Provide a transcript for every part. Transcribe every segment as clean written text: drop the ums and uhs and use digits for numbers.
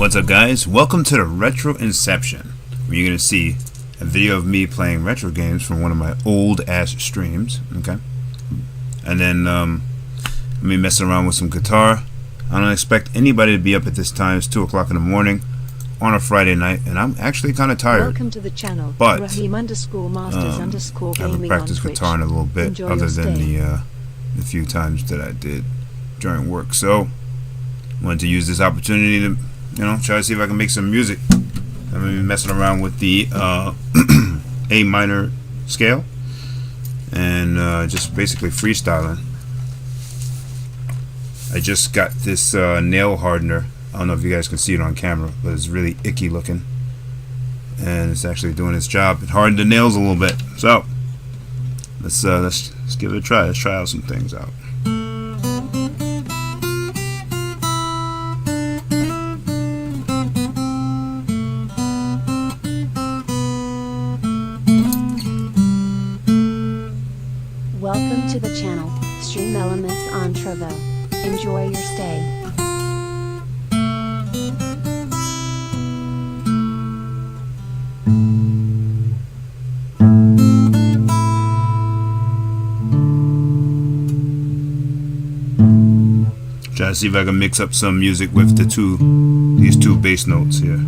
What's up, guys? Welcome to the Retro Inception, where you're going to see a video of me playing retro games from one of my old ass streams, okay? And then me messing around with some guitar. I don't expect anybody to be up at this time. It's 2 o'clock in the morning on a Friday night, and I'm actually kind of tired. Welcome to the channel. But Rahim_Masters_Gaming I haven't practiced guitar in a little bit, Enjoy other your than stay. the few times that I did during work. So wanted to use this opportunity to, try to see if I can make some music. I'm gonna be messing around with the A minor scale and just basically freestyling. I just got this nail hardener. I don't know if you guys can see it on camera, but it's really icky looking, and it's actually doing its job. It hardened the nails a little bit. So let's give it a try. Let's try out some things out. Welcome to the channel, Stream Elements on Trovo. Enjoy your stay. Try to see if I can mix up some music with these two bass notes here.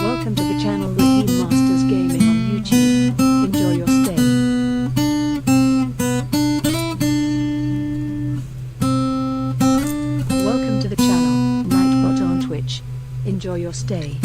Welcome to the channel, Rahim Masters Gaming on YouTube. Enjoy your stay. Welcome to the channel, Nightbot on Twitch. Enjoy your stay.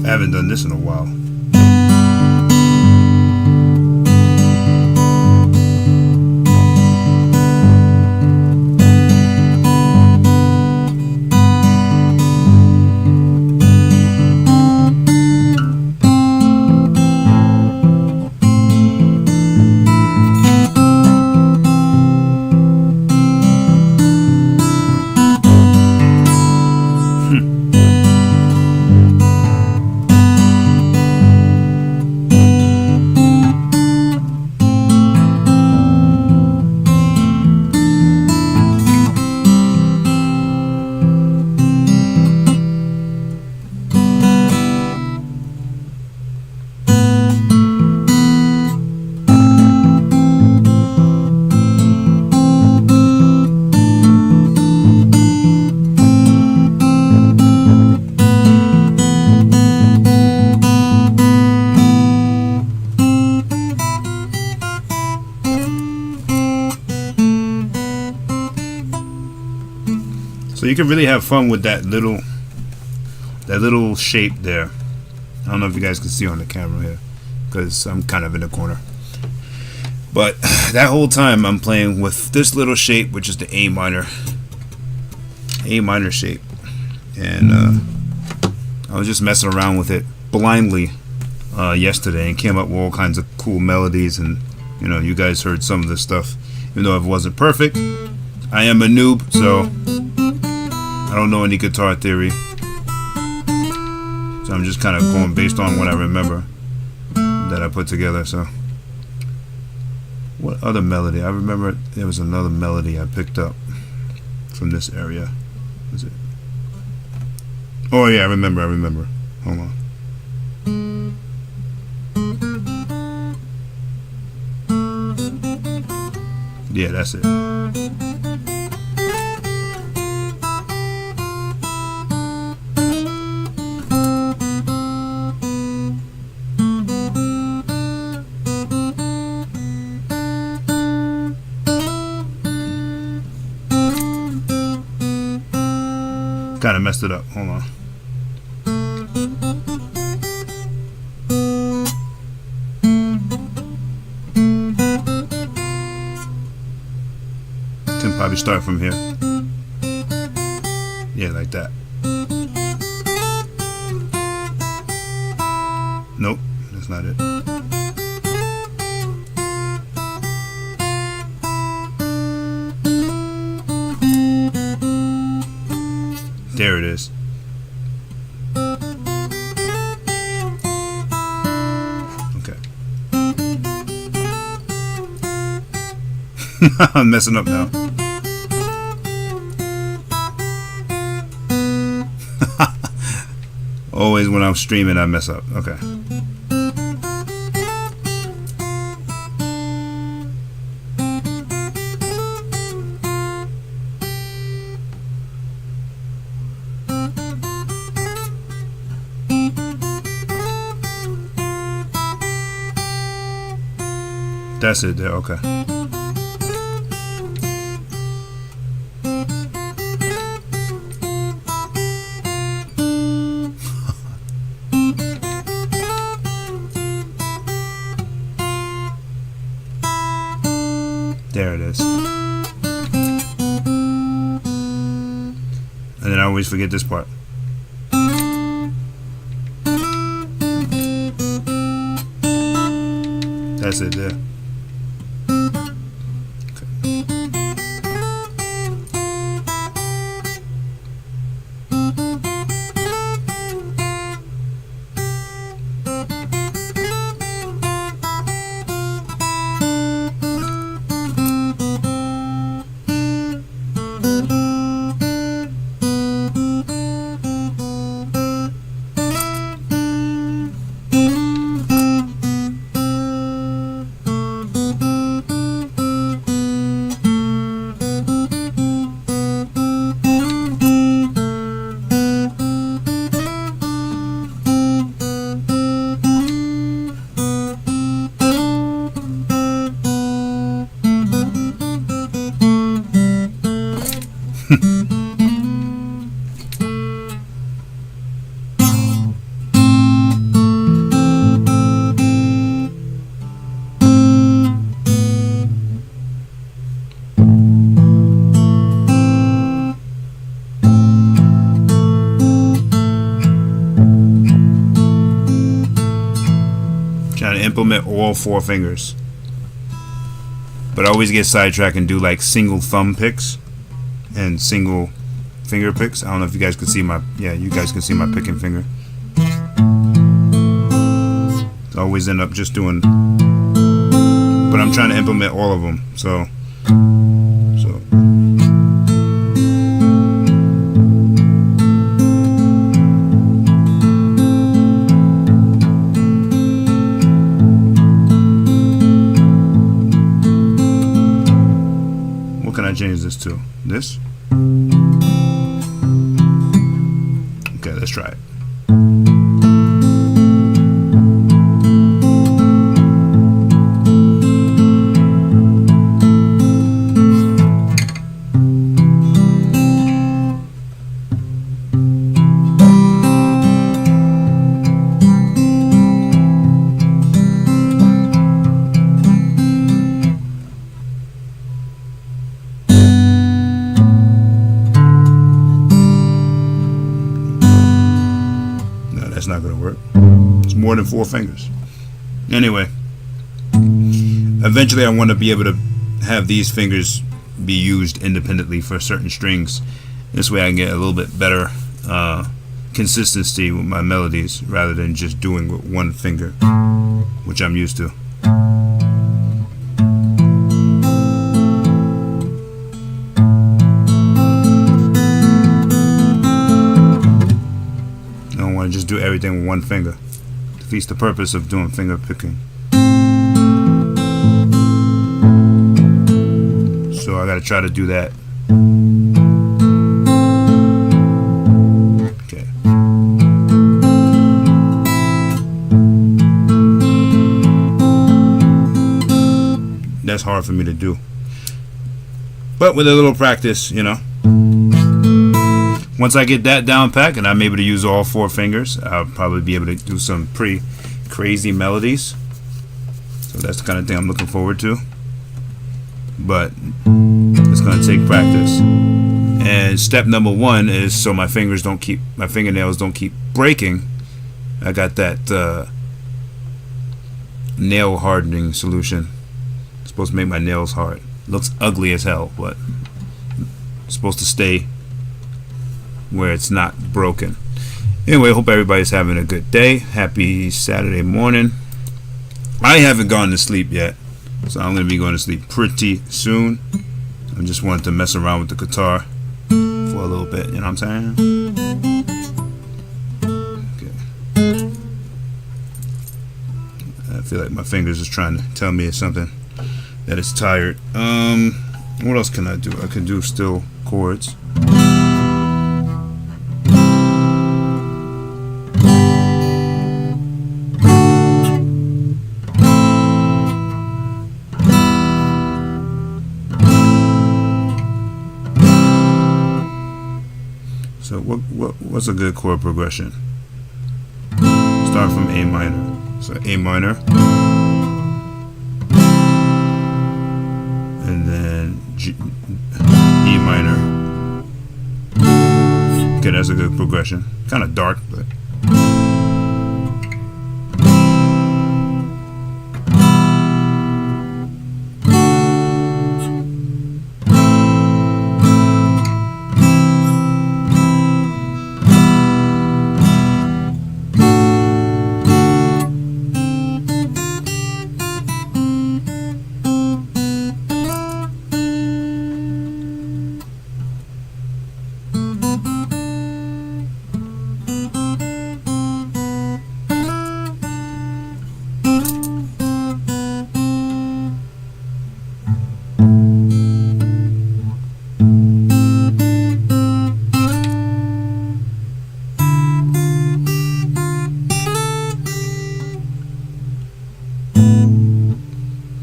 I haven't done this in a while. So you can really have fun with that little shape there. I don't know if you guys can see on the camera here because I'm kind of in the corner. But that whole time I'm playing with this little shape, which is the A minor shape, and I was just messing around with it blindly yesterday and came up with all kinds of cool melodies, and you know, you guys heard some of this stuff. Even though it wasn't perfect, I am a noob, so I don't know any guitar theory, so I'm just kind of going based on what I remember that I put together. So what other melody? I remember there was another melody I picked up from this area. Was it? Oh yeah, I remember. Hold on. Yeah, that's it. Kind of messed it up. Hold on. Can probably start from here. Yeah, like that. Nope, that's not it. There it is. Okay. I'm messing up now. Always when I'm streaming I mess up. Okay. That's it there, okay. There it is. And then I always forget this part. That's it there. implement all 4 fingers. But I always get sidetracked and do like single thumb picks and single finger picks. I don't know if you guys can see my, yeah, you guys can see my picking finger. I always end up just doing, but I'm trying to implement all of them. So what can I change this to? This? Okay, let's try it. That's not going to work. It's more than 4 fingers. Anyway, eventually I want to be able to have these fingers be used independently for certain strings. This way I can get a little bit better consistency with my melodies rather than just doing with 1 finger, which I'm used to. Just do everything with 1 finger. Defeats the purpose of doing finger picking. So I gotta try to do that. Okay. That's hard for me to do. But with a little practice, you know. Once I get that down pat and I'm able to use all 4 fingers, I'll probably be able to do some pretty crazy melodies. So that's the kind of thing I'm looking forward to. But it's going to take practice. And step number 1 is so my fingernails don't keep breaking. I got that nail hardening solution. It's supposed to make my nails hard. Looks ugly as hell, but it's supposed to stay where it's not broken. Anyway, hope everybody's having a good day. Happy Saturday morning. I haven't gone to sleep yet, so I'm going to be going to sleep pretty soon. I just wanted to mess around with the guitar for a little bit, you know what I'm saying? Okay. I feel like my fingers is trying to tell me something, that it's tired. What else can I do? I can do still chords. So what's a good chord progression? Start from A minor. So A minor, and then E minor. Okay, that's a good progression. Kind of dark, but.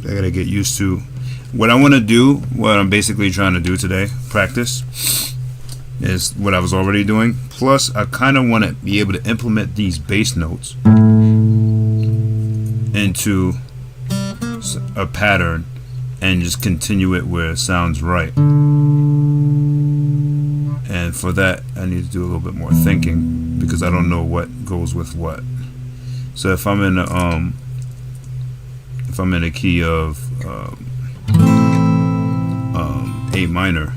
I gotta get used to what I want to do. What I'm basically trying to do today, practice, is what I was already doing. Plus, I kind of want to be able to implement these bass notes into a pattern and just continue it where it sounds right. And for that, I need to do a little bit more thinking because I don't know what goes with what. So if I'm in if I'm in a key of A minor,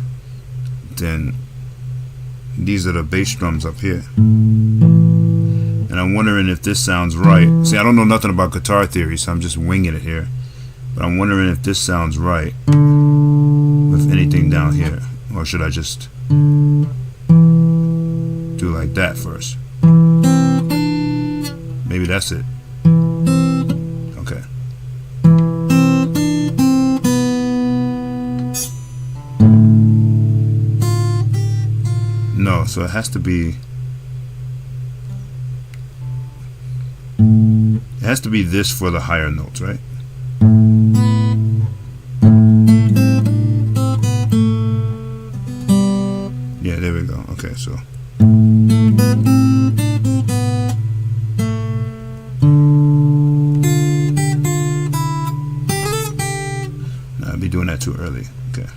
then these are the bass drums up here. And I'm wondering if this sounds right. See, I don't know nothing about guitar theory, so I'm just winging it here. But I'm wondering if this sounds right with anything down here. Or should I just do like that first? Maybe that's it. Okay. No, so it has to be... It has to be this for the higher notes, right? Yeah, there we go. Okay, so I'll be doing that too early. Okay.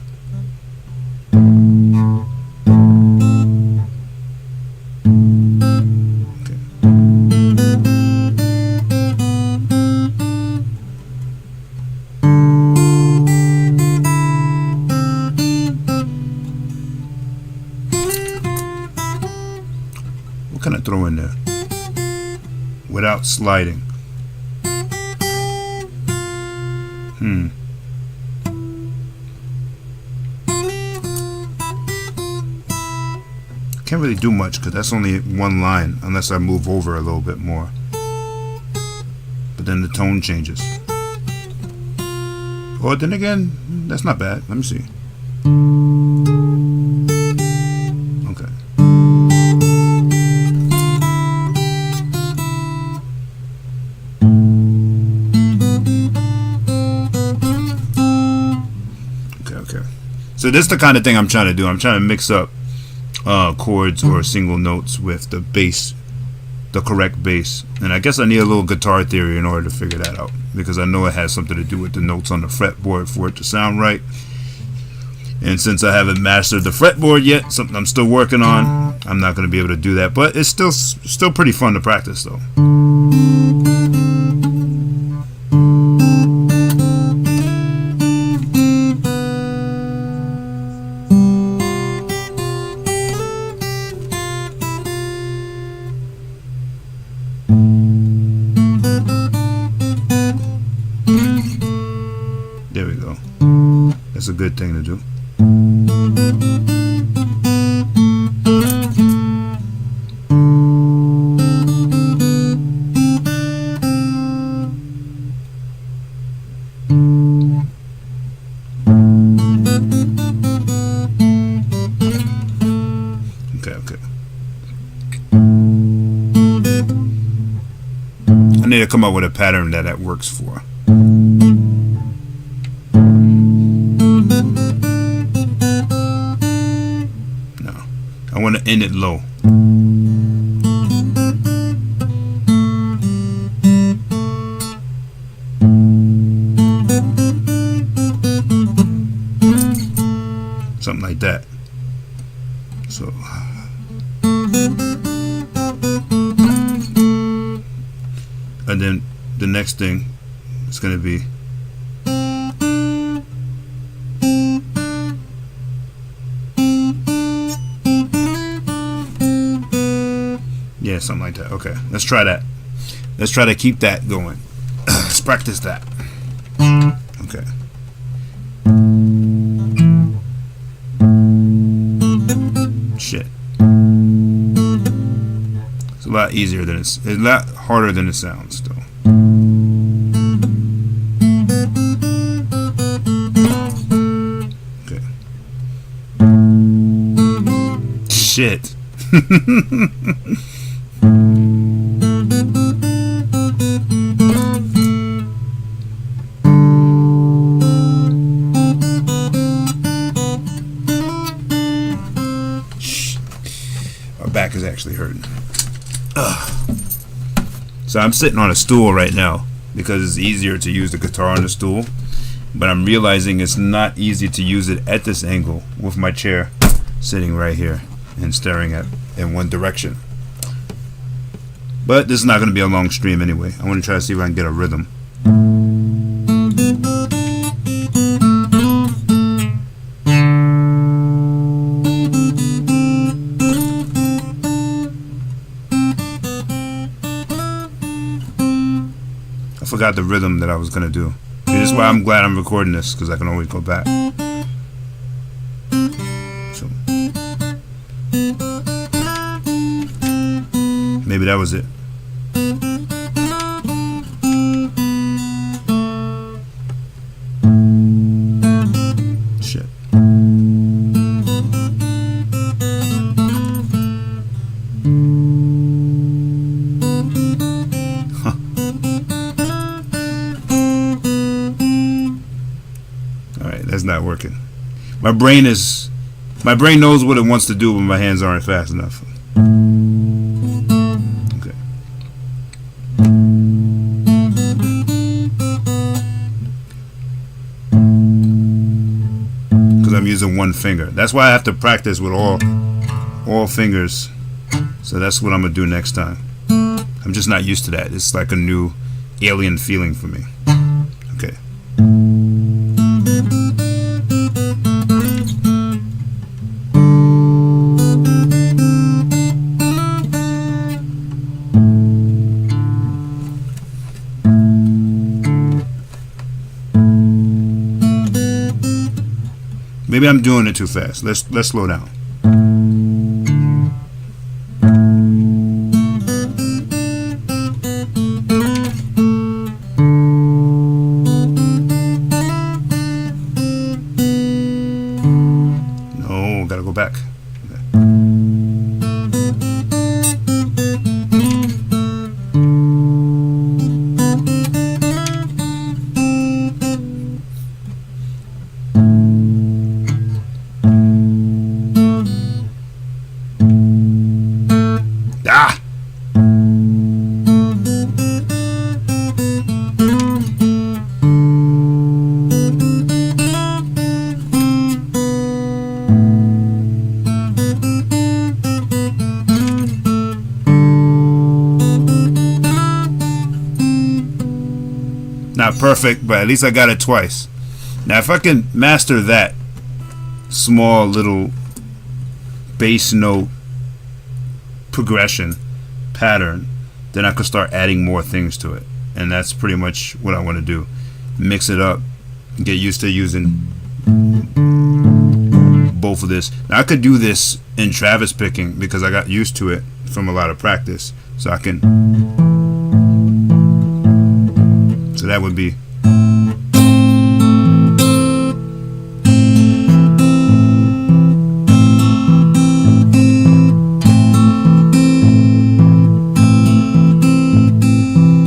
Can I throw in there without sliding? Can't really do much because that's only one line unless I move over a little bit more. But then the tone changes. Or then again, that's not bad. Let me see. Okay. So this is the kind of thing I'm trying to do. I'm trying to mix up chords or single notes with the bass, the correct bass. And I guess I need a little guitar theory in order to figure that out, because I know it has something to do with the notes on the fretboard for it to sound right. And since I haven't mastered the fretboard yet, something I'm still working on, I'm not going to be able to do that. But it's still pretty fun to practice though. There we go. That's a good thing to do. Okay. I need to come up with a pattern that works for. I want to end it low. Something like that. So and then the next thing is going to be yeah, something like that. Okay, let's try that. Let's try to keep that going. Let's practice that. Okay. Shit. It's a lot easier than it's a lot harder than it sounds though. Okay. Shit. My back is actually hurting. Ugh. So I'm sitting on a stool right now because it's easier to use the guitar on the stool, but I'm realizing it's not easy to use it at this angle with my chair sitting right here and staring at in one direction. But this is not going to be a long stream anyway. I want to try to see if I can get a rhythm. I forgot the rhythm that I was gonna do. See, this is why I'm glad I'm recording this, because I can always go back. So maybe that was it. Shit. That's not working. My brain knows what it wants to do, but my hands aren't fast enough. Okay. Because I'm using one finger. That's why I have to practice with all fingers. So that's what I'm gonna do next time. I'm just not used to that. It's like a new alien feeling for me. Okay. Maybe I'm doing it too fast. Let's slow down. No, gotta go back. Ah! Not perfect, but at least I got it twice. Now if I can master that small little bass note progression pattern, then I could start adding more things to it, and that's pretty much what I want to do. Mix it up, get used to using both of this. Now I could do this in Travis picking because I got used to it from a lot of practice, so I can, so that would be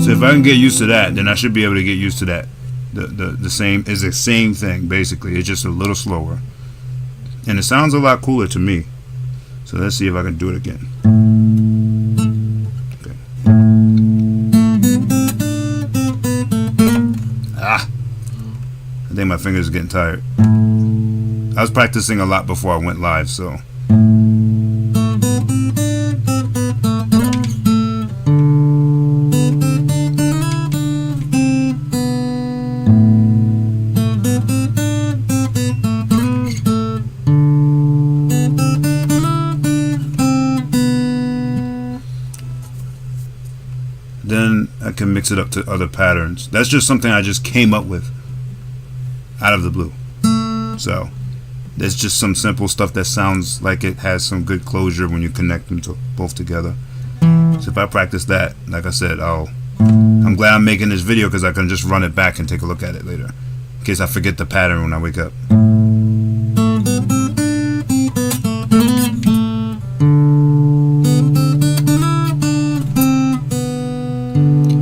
if I can get used to that, then I should be able to get used to that. The same is the same thing basically. It's just a little slower, and it sounds a lot cooler to me. So let's see if I can do it again. Okay. Ah, I think my fingers are getting tired. I was practicing a lot before I went live, so. Then I can mix it up to other patterns. That's just something I just came up with out of the blue. So there's just some simple stuff that sounds like it has some good closure when you connect them to both together. So if I practice that, like I said, I'm glad I'm making this video because I can just run it back and take a look at it later in case I forget the pattern when I wake up.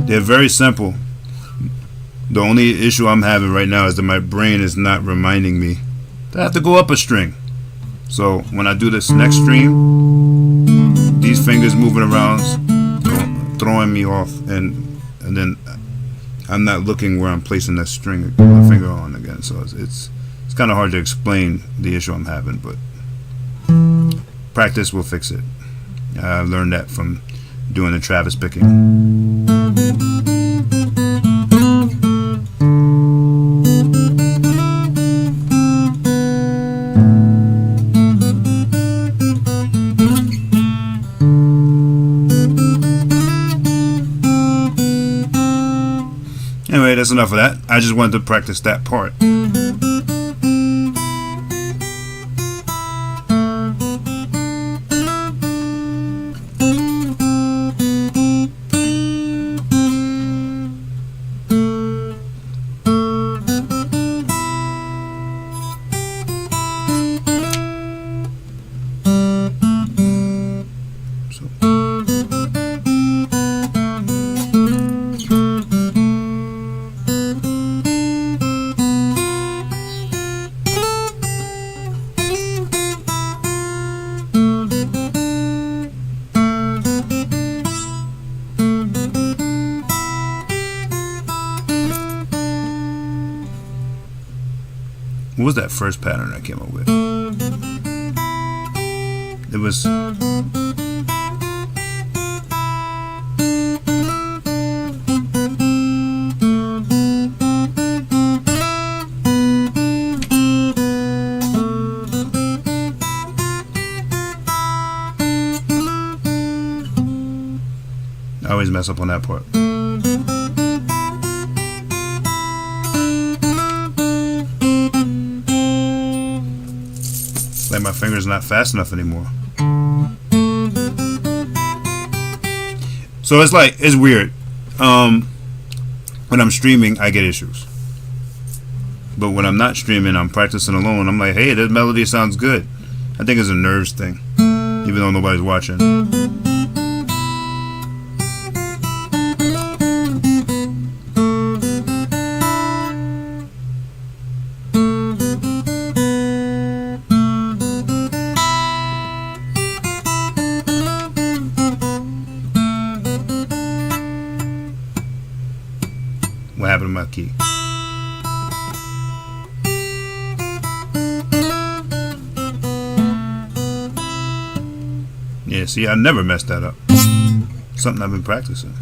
They're very simple. The only issue I'm having right now is that my brain is not reminding me that I have to go up a string. So when I do this next stream, these fingers moving around, throwing me off, and then I'm not looking where I'm placing that string, my finger on again. So it's kind of hard to explain the issue I'm having, but practice will fix it. I learned that from doing the Travis picking. that's enough of that. I just wanted to practice that part. What was that first pattern I came up with? It was... I always mess up on that part. Like my finger's not fast enough anymore. So it's like, it's weird. When I'm streaming, I get issues. But when I'm not streaming, I'm practicing alone. I'm like, hey, this melody sounds good. I think it's a nerves thing, even though nobody's watching. What happened to my key? Yeah, see, I never messed that up. Something I've been practicing.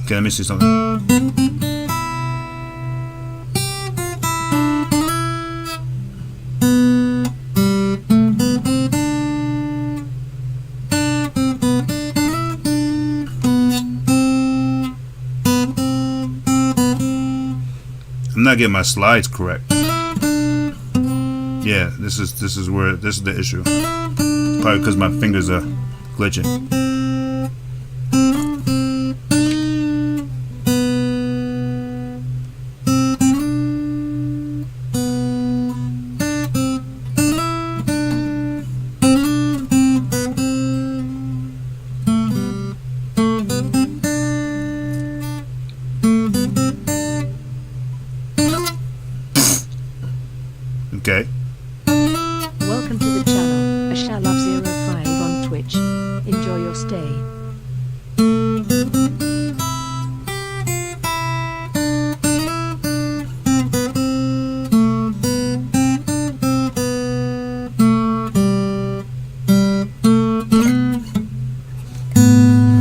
Okay, let me see something. I'm not getting my slides correct. Yeah, this is the issue. Probably because my fingers are glitching. Okay. Welcome to the channel, Ashalove05 on Twitch. Enjoy your stay.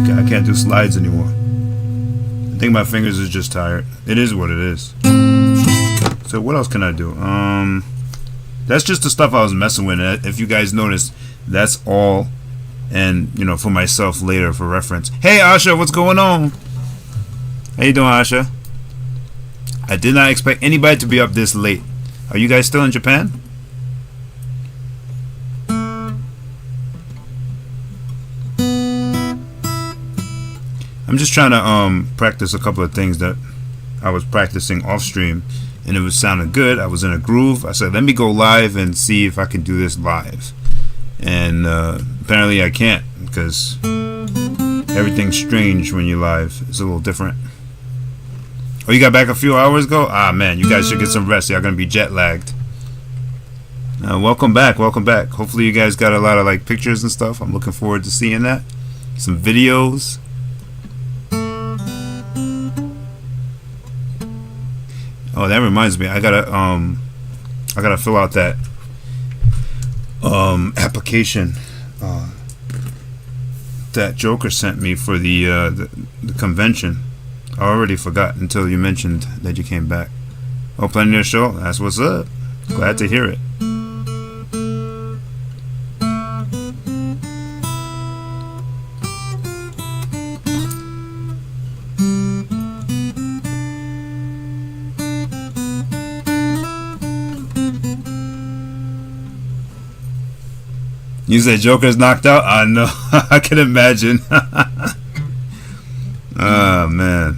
Okay, I can't do slides anymore. I think my fingers are just tired. It is what it is. So what else can I do? That's just the stuff I was messing with. If you guys notice, that's all, and you know, for myself later for reference. Hey Asha, what's going on? How you doing, Asha? I did not expect anybody to be up this late. Are you guys still in Japan? I'm just trying to practice a couple of things that I was practicing off stream, and it was sounding good. I was in a groove. I said, let me go live and see if I can do this live. And apparently I can't, because everything's strange when you're live. It's a little different. Oh, you got back a few hours ago? Ah, man, you guys should get some rest. Y'all gonna be jet lagged. Welcome back, welcome back. Hopefully you guys got a lot of like pictures and stuff. I'm looking forward to seeing that. Some videos. Oh, that reminds me. I gotta fill out that application that Joker sent me for the convention. I already forgot until you mentioned that you came back. Oh, planning your show? That's what's up. Glad to hear it. You said Joker's knocked out? I know. I can imagine. Oh, man.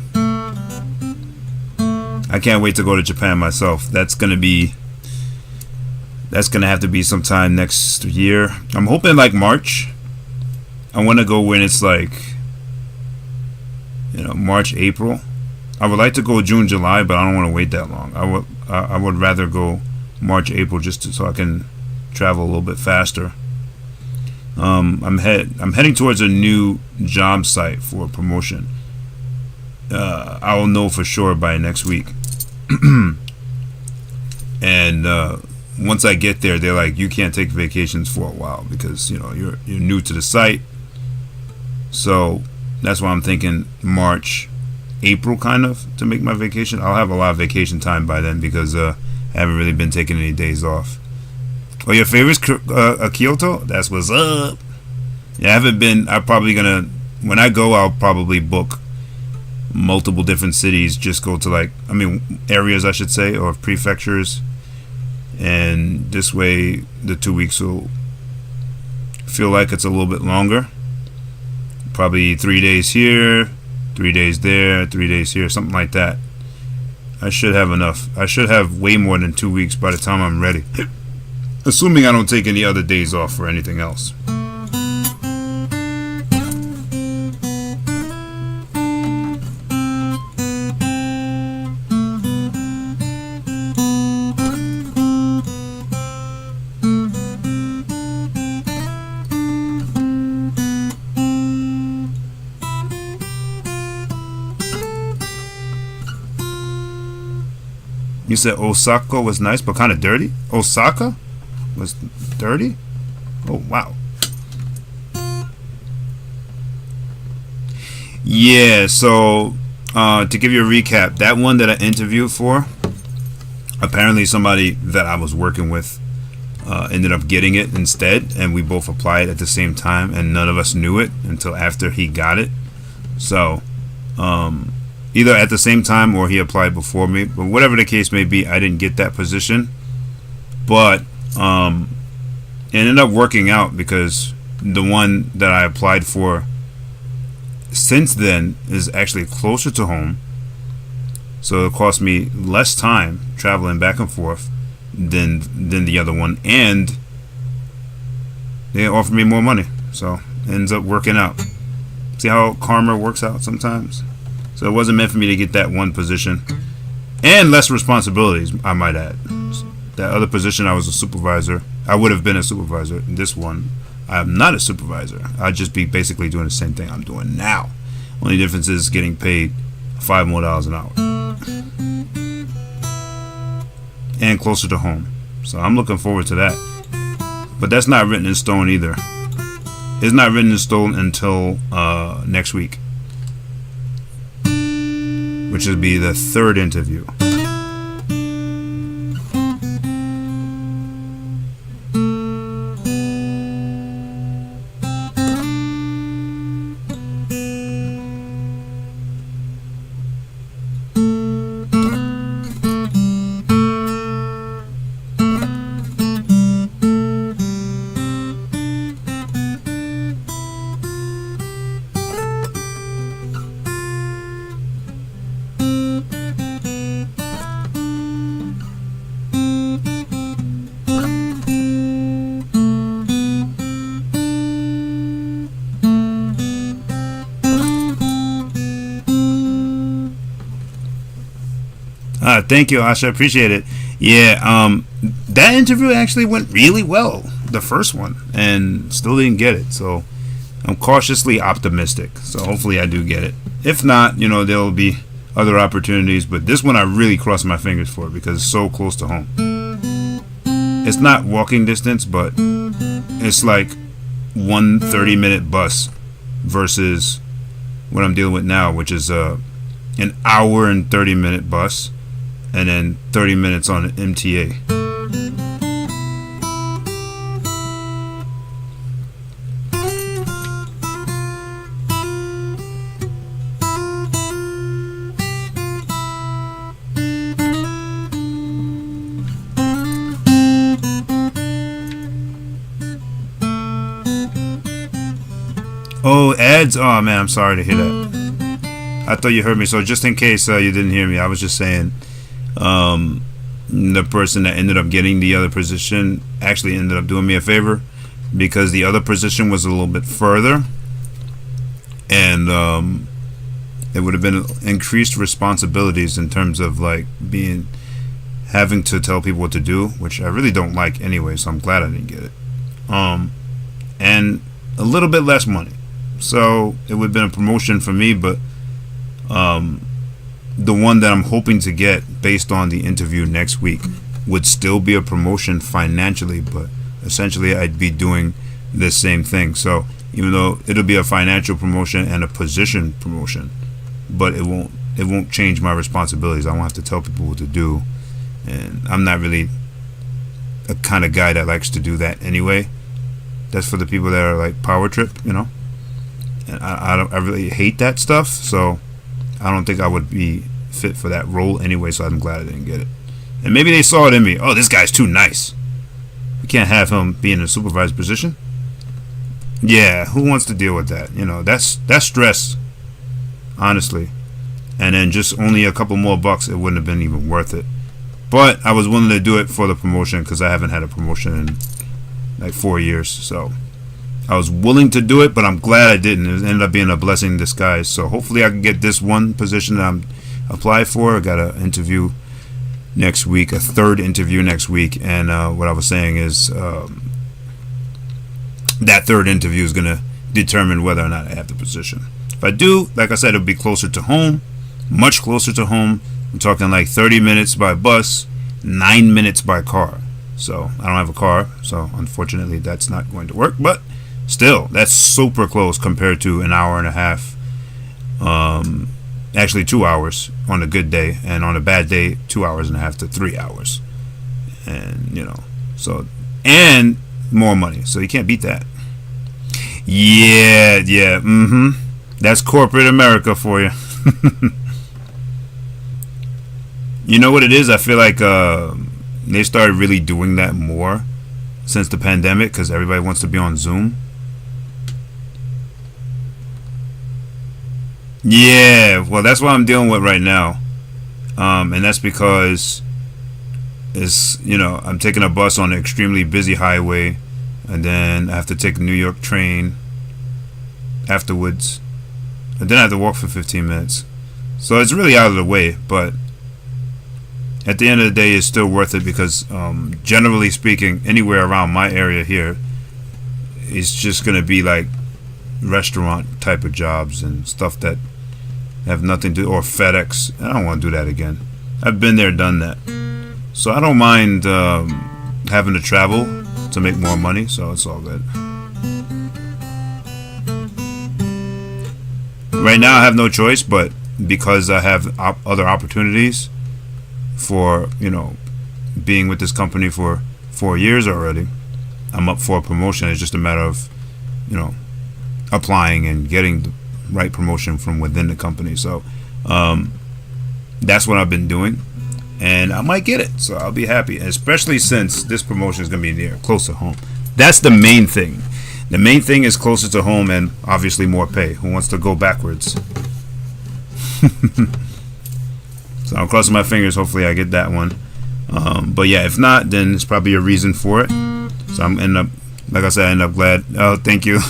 I can't wait to go to Japan myself. That's gonna have to be sometime next year. I'm hoping like March. I want to go when it's like, March, April. I would like to go June, July, but I don't want to wait that long. I would rather go March, April so I can travel a little bit faster. I'm heading towards a new job site for promotion. I will know for sure by next week. And once I get there, they're like, you can't take vacations for a while because you're new to the site. So that's why I'm thinking March, April kind of to make my vacation. I'll have a lot of vacation time by then because I haven't really been taking any days off. Oh, your favorite's Kyoto? That's what's up. Yeah, I haven't been. When I go, I'll probably book multiple different cities. Just go to areas, I should say, or prefectures. And this way, the 2 weeks will feel like it's a little bit longer. Probably 3 days here, 3 days there, 3 days here, something like that. I should have enough. I should have way more than 2 weeks by the time I'm ready. Assuming I don't take any other days off for anything else. You said Osaka was nice but kind of dirty? Osaka was dirty? Oh, wow. Yeah, so to give you a recap, that one that I interviewed for, apparently somebody that I was working with ended up getting it instead, and we both applied at the same time, and none of us knew it until after he got it. So either at the same time or he applied before me, but whatever the case may be, I didn't get that position. But it ended up working out because the one that I applied for since then is actually closer to home, so it cost me less time traveling back and forth than the other one, and they offered me more money, so it ends up working out. See how karma works out sometimes? So it wasn't meant for me to get that one position, and less responsibilities, I might add. That other position, I was a supervisor. I would have been a supervisor. This one, I'm not a supervisor. I'd just be basically doing the same thing I'm doing now. Only difference is getting paid $5 more an hour. And closer to home. So I'm looking forward to that. But that's not written in stone either. It's not written in stone until next week, which will be the third interview. Thank you, Asha. Appreciate it. Yeah, that interview actually went really well, the first one, and still didn't get it. So I'm cautiously optimistic. So hopefully I do get it. If not, there'll be other opportunities, but this one I really crossed my fingers for because it's so close to home. It's not walking distance, but it's like 1 30-minute bus versus what I'm dealing with now, which is an hour and 30-minute bus and then 30 minutes on an MTA. Oh, ads? Oh man, I'm sorry to hear that. I thought you heard me. So just in case you didn't hear me, I was just saying the person that ended up getting the other position actually ended up doing me a favor because the other position was a little bit further, and it would have been increased responsibilities in terms of like having to tell people what to do, which I really don't like anyway. So I'm glad I didn't get it. And a little bit less money. So it would have been a promotion for me, but the one that I'm hoping to get based on the interview next week would still be a promotion financially, but essentially I'd be doing the same thing. So even though it'll be a financial promotion and a position promotion, but it won't change my responsibilities. I won't have to tell people what to do, and I'm not really a kind of guy that likes to do that anyway. That's for the people that are like power trip, you know. And I really hate that stuff, so I don't think I would be fit for that role anyway. So I'm glad I didn't get it. And maybe they saw it in me. Oh, this guy's too nice. We can't have him be in a supervised position. Yeah, who wants to deal with that? You know, that's stress, honestly. And then just only a couple more bucks, it wouldn't have been even worth it. But I was willing to do it for the promotion because I haven't had a promotion in like 4 years. So I was willing to do it, but I'm glad I didn't. It ended up being a blessing in disguise. So hopefully I can get this one position that I'm applied for. I got an interview next week, a third interview next week. And what I was saying is that third interview is going to determine whether or not I have the position. If I do, like I said, it'll be closer to home, much closer to home. I'm talking like 30 minutes by bus, 9 minutes by car. So I don't have a car, so unfortunately that's not going to work. But still, that's super close compared to an hour and a half. Actually 2 hours on a good day, and on a bad day 2 hours and a half to 3 hours. And you know, so, and more money, so you can't beat that. Yeah, that's corporate America for you. You know what it is? I feel like they started really doing that more since the pandemic because everybody wants to be on Zoom. Yeah, well, that's what I'm dealing with right now, and that's because I'm taking a bus on an extremely busy highway, and then I have to take a New York train afterwards, and then I have to walk for 15 minutes. So it's really out of the way, but at the end of the day, it's still worth it because generally speaking, anywhere around my area here, it's just going to be like restaurant type of jobs and stuff that have nothing to do, or FedEx. I don't want to do that again. I've been there, done that. So I don't mind having to travel to make more money, so it's all good. Right now I have no choice, but because I have other opportunities for, being with this company for 4 years already, I'm up for a promotion. It's just a matter of, applying and getting the right promotion from within the company. So that's what I've been doing, and I might get it, so I'll be happy, especially since this promotion is going to be close to home. That's the main thing. The main thing is closer to home and obviously more pay. Who wants to go backwards? So I'm crossing my fingers. Hopefully I get that one. But yeah, if not, then it's probably a reason for it. So I'm end up, like I said, I end up glad. Oh, thank you.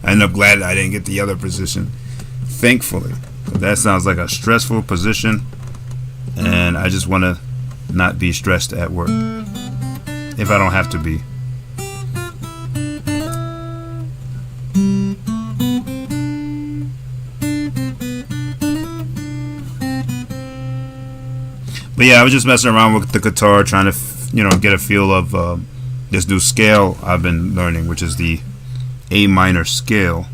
I end up glad I didn't get the other position. Thankfully, that sounds like a stressful position, and I just want to not be stressed at work if I don't have to be. But yeah, I was just messing around with the guitar, trying to get a feel of this new scale I've been learning, which is the A minor scale.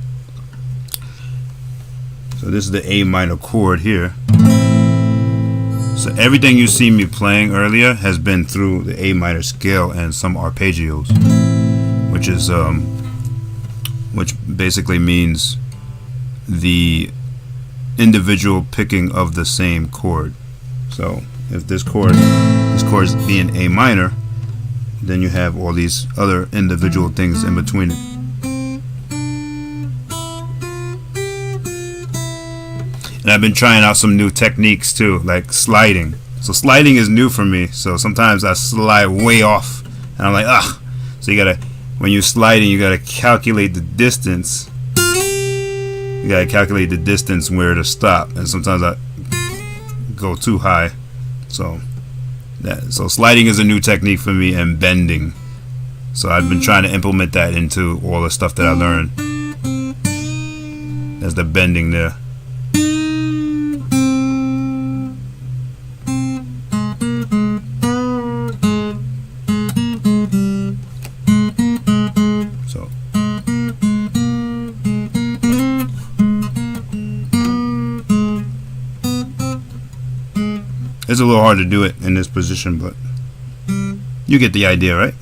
So this is the A minor chord here. So everything you see me playing earlier has been through the A minor scale and some arpeggios, which basically means the individual picking of the same chord. So if this chord is being A minor, then you have all these other individual things in between it. And I've been trying out some new techniques too, like sliding. So sliding is new for me. So sometimes I slide way off, and I'm like, ugh. So when you're sliding, you gotta calculate the distance. You gotta calculate the distance where to stop, and sometimes I go too high. So sliding is a new technique for me, and bending. So I've been trying to implement that into all the stuff that I learned. There's the bending there. It's a little hard to do it in this position, but you get the idea, right?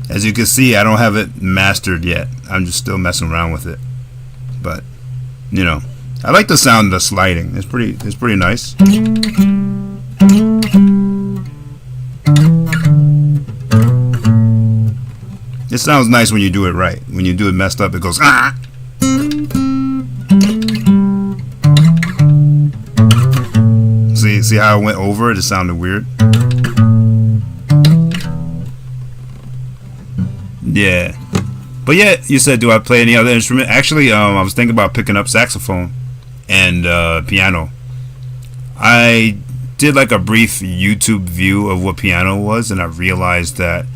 As you can see, I don't have it mastered yet. I'm just still messing around with it. But I like the sound of the sliding. It's pretty nice. It sounds nice when you do it right. When you do it messed up, it goes ah. See how it went over it? It sounded weird. Yeah. But yeah, you said, do I play any other instrument? Actually, I was thinking about picking up saxophone and piano. I did like a brief YouTube view of what piano was, and I realized that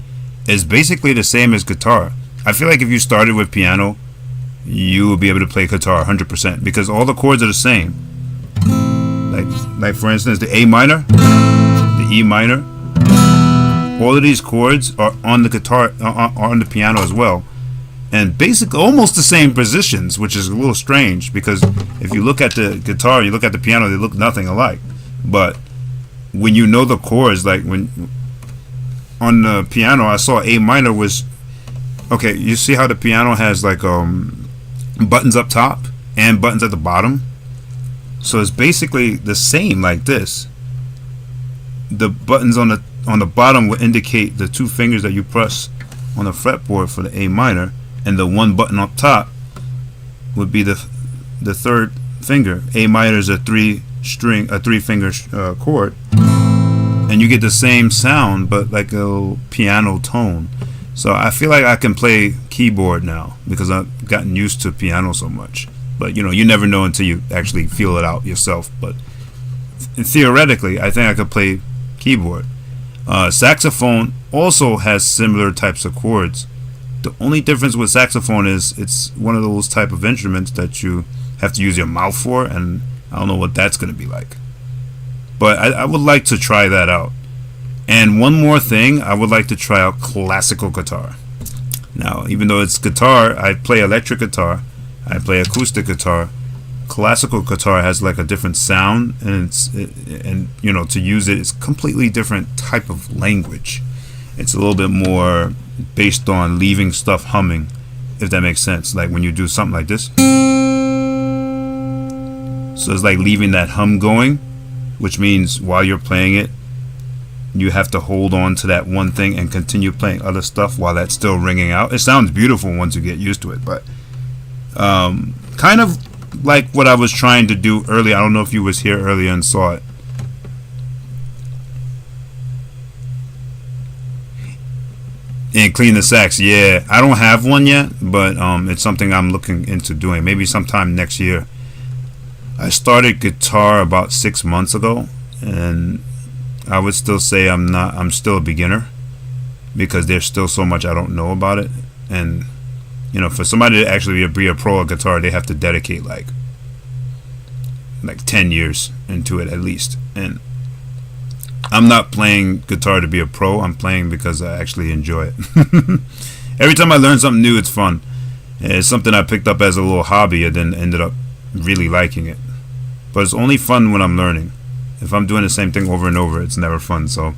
it's basically the same as guitar. I feel like if you started with piano, you will be able to play guitar 100% because all the chords are the same. Like for instance, the A minor, the E minor, all of these chords are on the guitar, are on the piano as well. And basically almost the same positions, which is a little strange because if you look at the guitar and you look at the piano, they look nothing alike. But when you know the chords, like when on the piano, I saw A minor was okay. You see how the piano has like buttons up top and buttons at the bottom, so it's basically the same like this. The buttons on the bottom will indicate the two fingers that you press on the fretboard for the A minor. And the one button up top would be the third finger. A minor is a three finger chord, and you get the same sound but like a piano tone. So I feel like I can play keyboard now because I've gotten used to piano so much. But you never know until you actually feel it out yourself. But theoretically, I think I could play keyboard. Saxophone also has similar types of chords. The only difference with saxophone is it's one of those type of instruments that you have to use your mouth for, and I don't know what that's going to be like. But I would like to try that out. And one more thing, I would like to try out classical guitar. Now, even though it's guitar, I play electric guitar, I play acoustic guitar. Classical guitar has like a different sound, and to use it, it's completely different type of language. It's a little bit more based on leaving stuff humming, if that makes sense. Like when you do something like this, so it's like leaving that hum going, which means while you're playing it, you have to hold on to that one thing and continue playing other stuff while that's still ringing out. It sounds beautiful once you get used to it, but kind of like what I was trying to do earlier. I don't know if you was here earlier and saw it. And clean the sax. Yeah, I don't have one yet, but it's something I'm looking into doing. Maybe sometime next year I started guitar about 6 months ago, and I would still say I'm still a beginner, because there's still so much I don't know about it. And for somebody to actually be a pro at guitar, they have to dedicate like 10 years into it at least. And I'm not playing guitar to be a pro. I'm playing because I actually enjoy it. Every time I learn something new, it's fun. It's something I picked up as a little hobby and then ended up really liking it. But it's only fun when I'm learning. If I'm doing the same thing over and over, it's never fun. So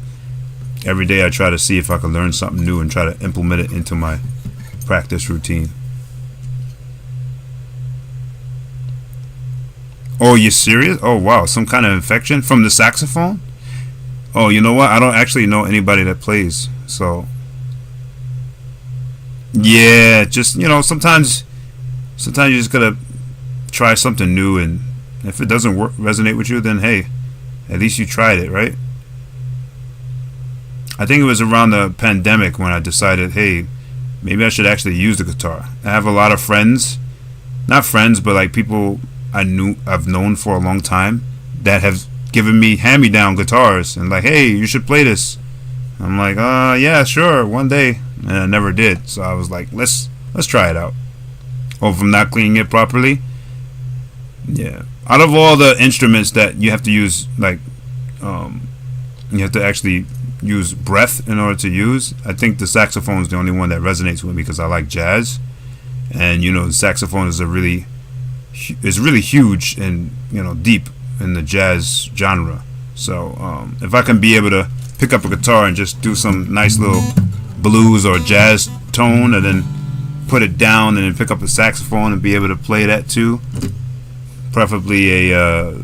every day I try to see if I can learn something new and try to implement it into my practice routine. Oh, you serious? Oh, wow. Some kind of infection from the saxophone? Oh, you know what? I don't actually know anybody that plays. So, yeah, just, sometimes you just gotta try something new, and if it doesn't resonate with you, then hey, at least you tried it, right? I think it was around the pandemic when I decided, hey, maybe I should actually use the guitar. I have a lot of friends, not friends, but like people I've known for a long time that have given me hand-me-down guitars and like, hey, you should play this. I'm like, yeah, sure, one day, and I never did. So I was like, let's try it out. Or if I'm not cleaning it properly, yeah. Out of all the instruments that you have to use, like, you have to actually use breath in order to use, I think the saxophone is the only one that resonates with me because I like jazz, and the saxophone is really huge and deep in the jazz genre. So if I can be able to pick up a guitar and just do some nice little blues or jazz tone and then put it down and then pick up a saxophone and be able to play that too, preferably a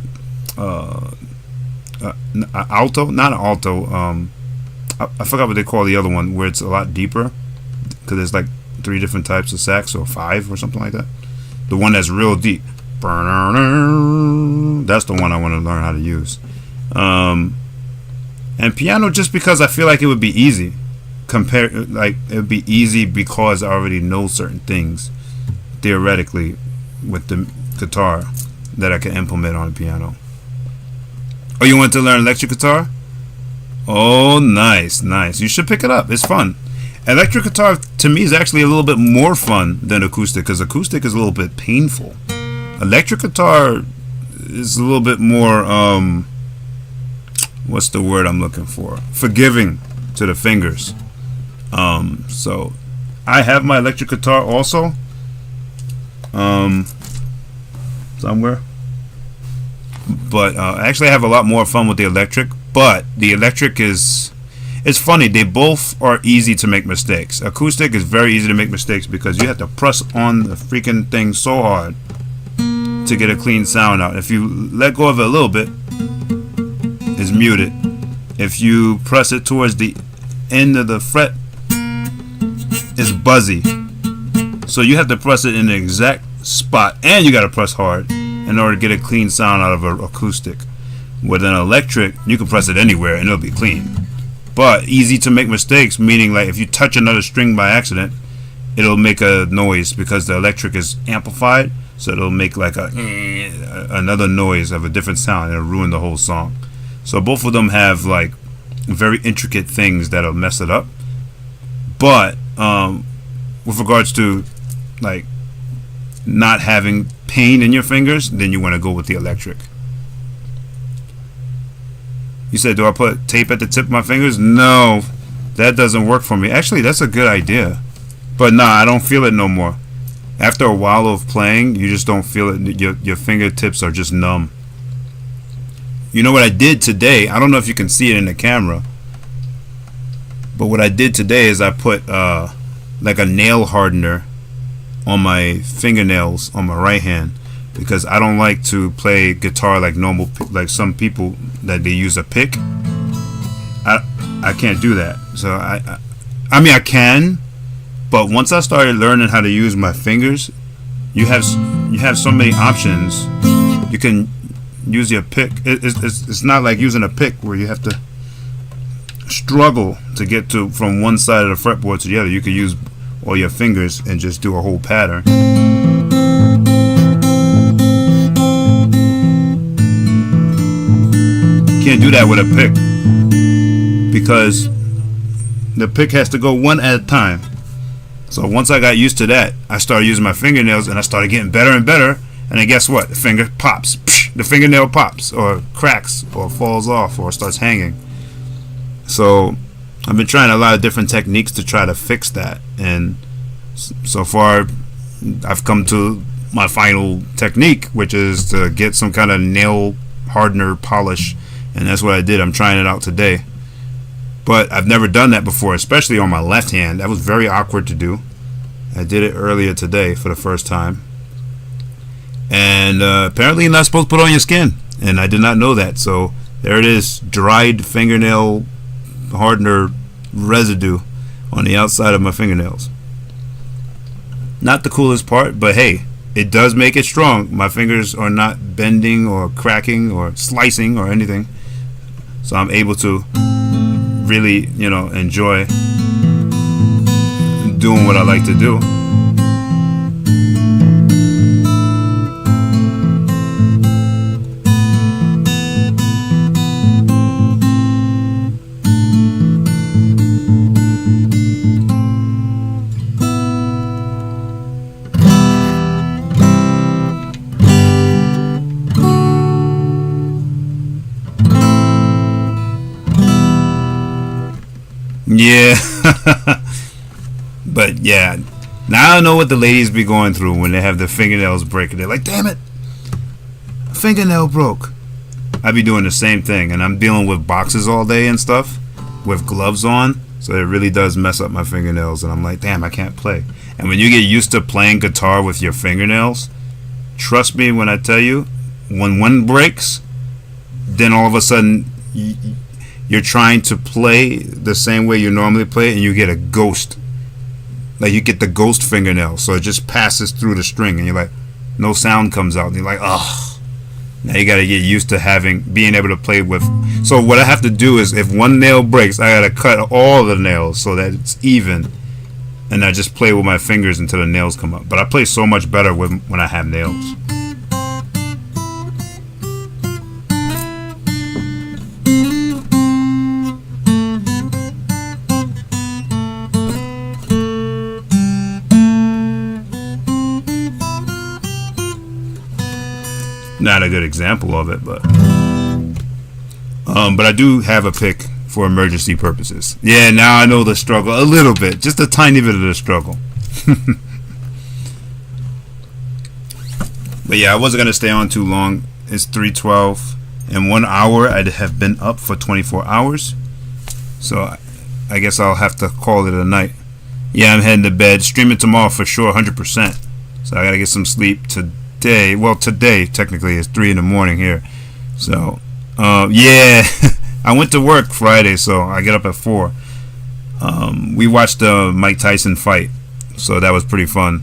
alto, not an alto, I forgot what they call the other one where it's a lot deeper, because there's like 3 different types of sax, or 5 or something like that. The one that's real deep, that's the one I want to learn how to use. And piano, just because I feel like it would be easy, it would be easy because I already know certain things theoretically with the guitar that I can implement on the piano. Oh, you want to learn electric guitar? Oh, nice. You should pick it up. It's fun. Electric guitar to me is actually a little bit more fun than acoustic, because acoustic is a little bit painful. Electric guitar is a little bit more what's the word I'm looking for? Forgiving to the fingers. So I have my electric guitar also somewhere, but actually I have a lot more fun with the electric. But the electric it's funny, they both are easy to make mistakes. Acoustic is very easy to make mistakes because you have to press on the freaking thing so hard to get a clean sound out. If you let go of it a little bit, it's muted. If you press it towards the end of the fret, it's buzzy. So you have to press it in the exact spot, and you got to press hard in order to get a clean sound out of an acoustic. With an electric, you can press it anywhere and it'll be clean. But easy to make mistakes, meaning like if you touch another string by accident, it'll make a noise because the electric is amplified, so it'll make like another noise of a different sound, and it'll ruin the whole song. So both of them have like very intricate things that'll mess it up. But with regards to like not having pain in your fingers, then you want to go with the electric. You said, do I put tape at the tip of my fingers? No, that doesn't work for me. Actually, that's a good idea. But nah, I don't feel it no more. After a while of playing, you just don't feel it. Your fingertips are just numb. You know what I did today? I don't know if you can see it in the camera. But what I did today is I put like a nail hardener on my fingernails on my right hand, because I don't like to play guitar like normal, like some people that they use a pick. I can't do that. So I mean I can, but once I started learning how to use my fingers, you have so many options. You can use your pick. It's not like using a pick where you have to struggle to get to from one side of the fretboard to the other. You can use all your fingers and just do a whole pattern. Can't do that with a pick because the pick has to go one at a time. So once I got used to that, I started using my fingernails and I started getting better and better. And then guess what? The finger pops. The fingernail pops or cracks or falls off or starts hanging. So I've been trying a lot of different techniques to try to fix that. And so far, I've come to my final technique, which is to get some kind of nail hardener polish. And that's what I did. I'm trying it out today. But I've never done that before, especially on my left hand. That was very awkward to do. I did it earlier today for the first time. And apparently you're not supposed to put it on your skin. And I did not know that. So there it is, dried fingernail hardener residue on the outside of my fingernails. Not the coolest part, but hey, it does make it strong. My fingers are not bending or cracking or slicing or anything. So I'm able to really, enjoy doing what I like to do. Yeah. But yeah, now I know what the ladies be going through when they have their fingernails breaking. They're like, damn it, a fingernail broke. I be doing the same thing, and I'm dealing with boxes all day and stuff with gloves on, so it really does mess up my fingernails. And I'm like, damn, I can't play. And when you get used to playing guitar with your fingernails, trust me when I tell you, when one breaks, then all of a sudden you're trying to play the same way you normally play, and you get a ghost. Like, you get the ghost fingernail, so it just passes through the string, and you're like, no sound comes out, and you're like, ugh. Now you gotta get used to being able to play with. So what I have to do is, if one nail breaks, I gotta cut all the nails so that it's even, and I just play with my fingers until the nails come up. But I play so much better when I have nails. Not a good example of it, but I do have a pick for emergency purposes. Yeah, now I know the struggle a little bit, just a tiny bit of the struggle. But yeah, I wasn't gonna stay on too long. It's 3:12. In 1 hour, I'd have been up for 24 hours. So I guess I'll have to call it a night. Yeah, I'm heading to bed. Streaming tomorrow for sure, 100%. So I gotta get some sleep today. Well, today technically is 3 in the morning here. So yeah, I went to work Friday, so I get up at 4. We watched the Mike Tyson fight, so that was pretty fun.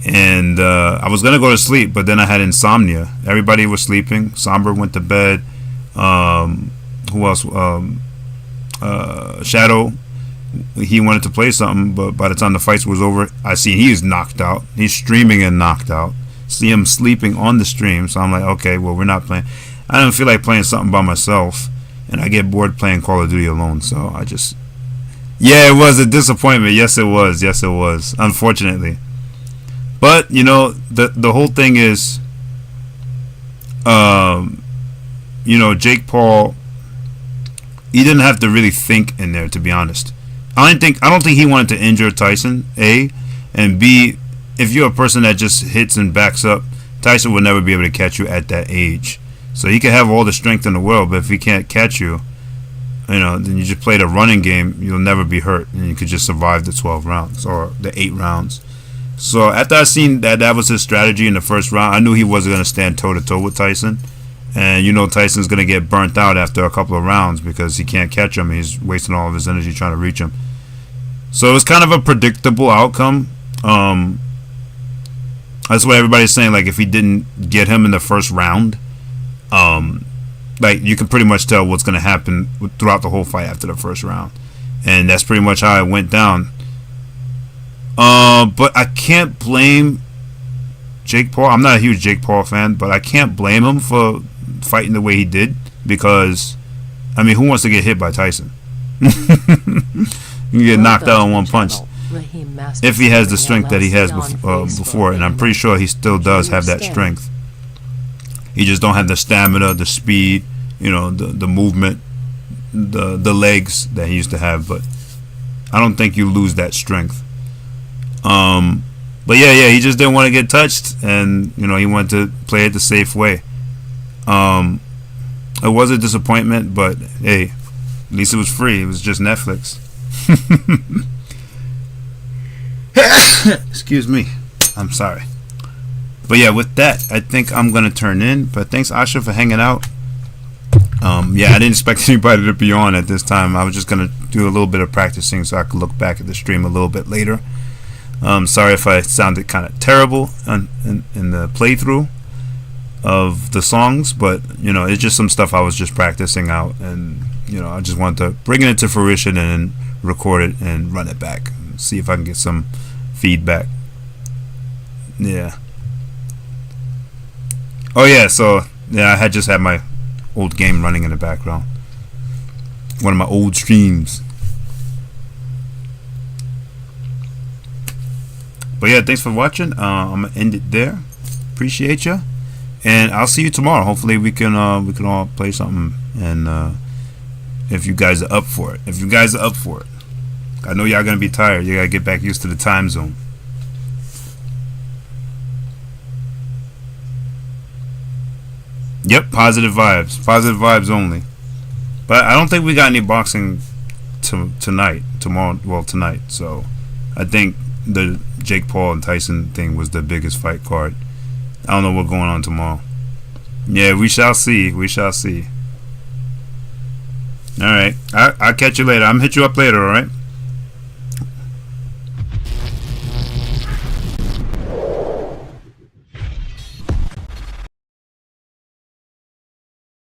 And I was gonna go to sleep, but then I had insomnia. Everybody was sleeping. Somber went to bed. Who else? Shadow. He wanted to play something, but by the time the fight was over, I see he's knocked out. He's streaming and knocked out. See him sleeping on the stream, so I'm like, okay, well, we're not playing. I don't feel like playing something by myself, and I get bored playing Call of Duty alone, so I just, yeah, it was a disappointment. Yes, it was. Yes, it was. Unfortunately, but the whole thing is, Jake Paul, he didn't have to really think in there, to be honest. I don't think he wanted to injure Tyson, A, and B, if you're a person that just hits and backs up, Tyson will never be able to catch you at that age. So he can have all the strength in the world, but if he can't catch you, then you just play the running game, you'll never be hurt, and you could just survive the 12 rounds or the 8 rounds. So after I seen that was his strategy in the first round, I knew he wasn't going to stand toe-to-toe with Tyson. And Tyson's going to get burnt out after a couple of rounds because he can't catch him. He's wasting all of his energy trying to reach him. So it was kind of a predictable outcome. That's what everybody's saying. Like, if he didn't get him in the first round, like, you can pretty much tell what's going to happen throughout the whole fight after the first round. And that's pretty much how it went down. But I can't blame Jake Paul. I'm not a huge Jake Paul fan, but I can't blame him for fighting the way he did. because I mean, who wants to get hit by Tyson? You get knocked out in one punch. If he has the strength that he has before, and I'm pretty sure he still does have that strength. He just don't have the stamina, the speed, you know, the movement, the legs that he used to have. But I don't think you lose that strength. But yeah, he just didn't want to get touched, and you know, he wanted to play it the safe way. It was a disappointment, but hey, at least it was free. It was just Netflix. Excuse me. I'm sorry. But yeah, with that, I think I'm gonna turn in. But thanks, Asha, for hanging out. Yeah, I didn't expect anybody to be on at this time. I was just gonna do a little bit of practicing so I could look back at the stream a little bit later. Sorry if I sounded kind of terrible in the playthrough of the songs, but you know, it's just some stuff I was just practicing out, and you know, I just wanted to bring it into fruition and record it and run it back and see if I can get some feedback. Yeah. Oh yeah, so yeah, I had just had my old game running in the background. One of my old streams. But yeah, thanks for watching. I'm gonna end it there. Appreciate you, and I'll see you tomorrow. Hopefully we can all play something, and if you guys are up for it. I know y'all gonna be tired. You gotta get back used to the time zone. Yep, positive vibes only. But I don't think we got any boxing tonight. So I think the Jake Paul and Tyson thing was the biggest fight card. I don't know what's going on tomorrow. Yeah, we shall see. Alright, I'll catch you later. I'm gonna hit you up later, alright?